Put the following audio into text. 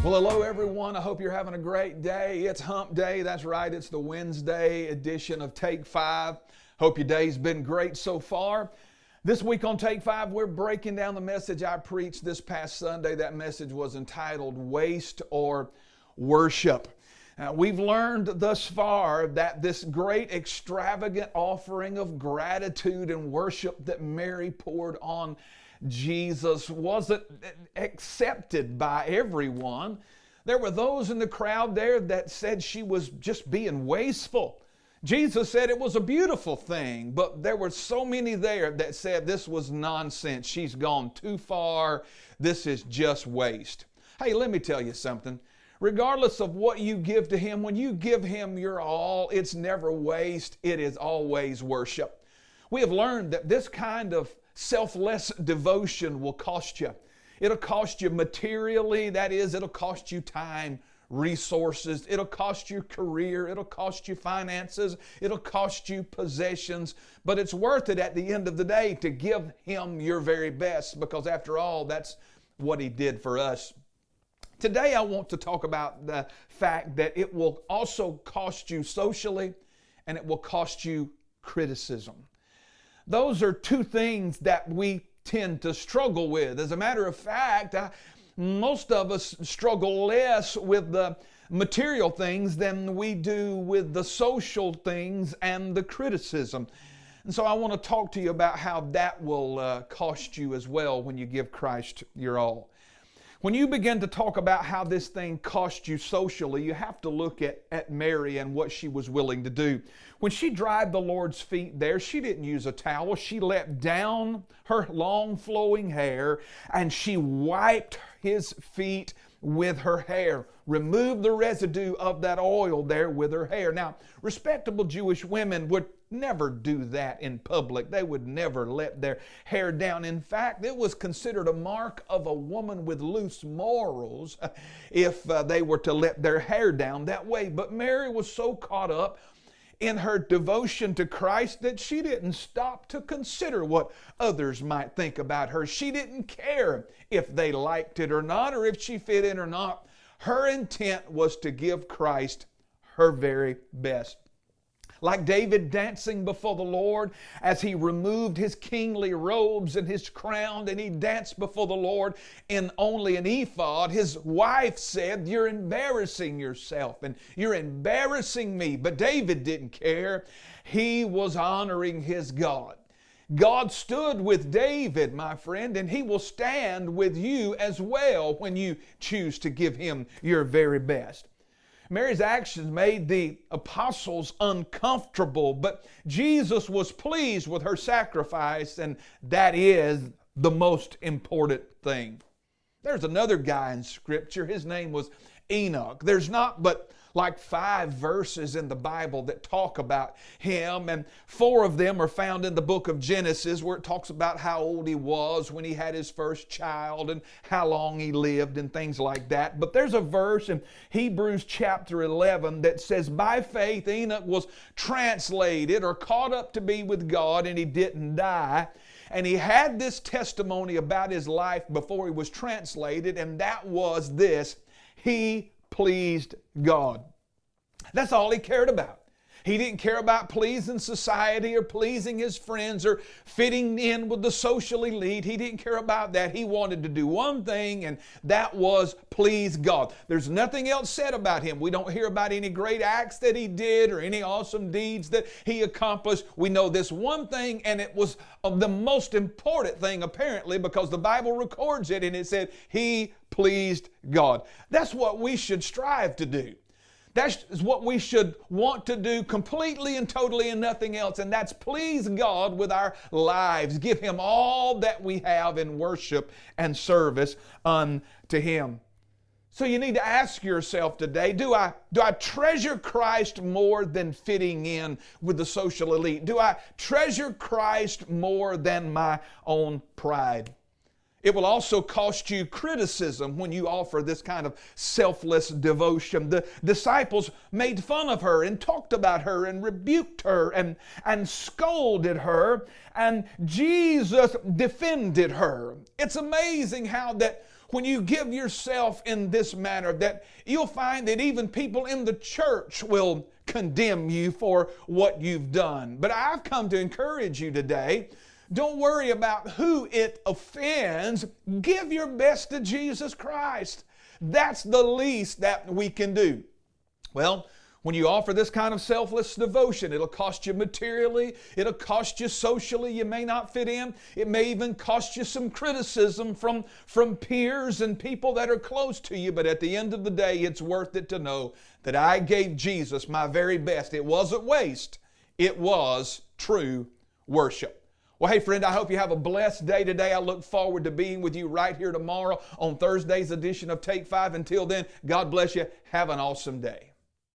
Well, hello everyone. I hope you're having a great day. It's hump day. That's right. It's the Wednesday edition of Take 5. Hope your day's been great so far. This week on Take 5, we're breaking down the message I preached this past Sunday. That message was entitled Waste or Worship. We've learned thus far that this great extravagant offering of gratitude and worship that Mary poured on Jesus wasn't accepted by everyone. There were those in the crowd there that said she was just being wasteful. Jesus said it was a beautiful thing, but there were so many there that said this was nonsense. She's gone too far. This is just waste. Hey, let me tell you something. Regardless of what you give to Him, when you give Him your all, it's never waste. It is always worship. We have learned that this kind of selfless devotion will cost you. It'll cost you materially, that is, it'll cost you time, resources, it'll cost you career, it'll cost you finances, it'll cost you possessions, but it's worth it at the end of the day to give Him your very best, because after all, that's what He did for us. Today I want to talk about the fact that it will also cost you socially and it will cost you criticism. Those are two things that we tend to struggle with. As a matter of fact, most of us struggle less with the material things than we do with the social things and the criticism. And so I want to talk to you about how that will cost you as well when you give Christ your all. When you begin to talk about how this thing cost you socially, you have to look at Mary and what she was willing to do. When she dried the Lord's feet there, she didn't use a towel. She let down her long flowing hair and she wiped His feet with her hair, removed the residue of that oil there with her hair. Now, respectable Jewish women would never do that in public. They would never let their hair down. In fact, it was considered a mark of a woman with loose morals if they were to let their hair down that way. But Mary was so caught up in her devotion to Christ that she didn't stop to consider what others might think about her. She didn't care if they liked it or not, or if she fit in or not. Her intent was to give Christ her very best. Like David dancing before the Lord as he removed his kingly robes and his crown, and he danced before the Lord in only an ephod. His wife said, "You're embarrassing yourself and you're embarrassing me." But David didn't care. He was honoring his God. God stood with David, my friend, and He will stand with you as well when you choose to give Him your very best. Mary's actions made the apostles uncomfortable, but Jesus was pleased with her sacrifice, and that is the most important thing. There's another guy in Scripture. His name was Enoch. There's not but like 5 verses in the Bible that talk about him, and 4 of them are found in the book of Genesis, where it talks about how old he was when he had his first child and how long he lived and things like that. But there's a verse in Hebrews chapter 11 that says, "By faith Enoch was translated or caught up to be with God, and he didn't die. And he had this testimony about his life before he was translated, and that was this: he pleased God." That's all he cared about. He didn't care about pleasing society or pleasing his friends or fitting in with the social elite. He didn't care about that. He wanted to do one thing, and that was please God. There's nothing else said about him. We don't hear about any great acts that he did or any awesome deeds that he accomplished. We know this one thing, and it was the most important thing apparently, because the Bible records it, and it said he pleased God. That's what we should strive to do. That's what we should want to do completely and totally and nothing else, and that's please God with our lives. Give Him all that we have in worship and service unto Him. So you need to ask yourself today, do I treasure Christ more than fitting in with the social elite? Do I treasure Christ more than my own pride? It will also cost you criticism when you offer this kind of selfless devotion. The disciples made fun of her and talked about her and rebuked her and scolded her, and Jesus defended her. It's amazing how that when you give yourself in this manner, that you'll find that even people in the church will condemn you for what you've done. But I've come to encourage you today. Don't worry about who it offends. Give your best to Jesus Christ. That's the least that we can do. Well, when you offer this kind of selfless devotion, it'll cost you materially, it'll cost you socially, you may not fit in, it may even cost you some criticism from peers and people that are close to you, but at the end of the day, it's worth it to know that I gave Jesus my very best. It wasn't waste, it was true worship. Well, hey friend, I hope you have a blessed day today. I look forward to being with you right here tomorrow on Thursday's edition of Take 5. Until then, God bless you. Have an awesome day.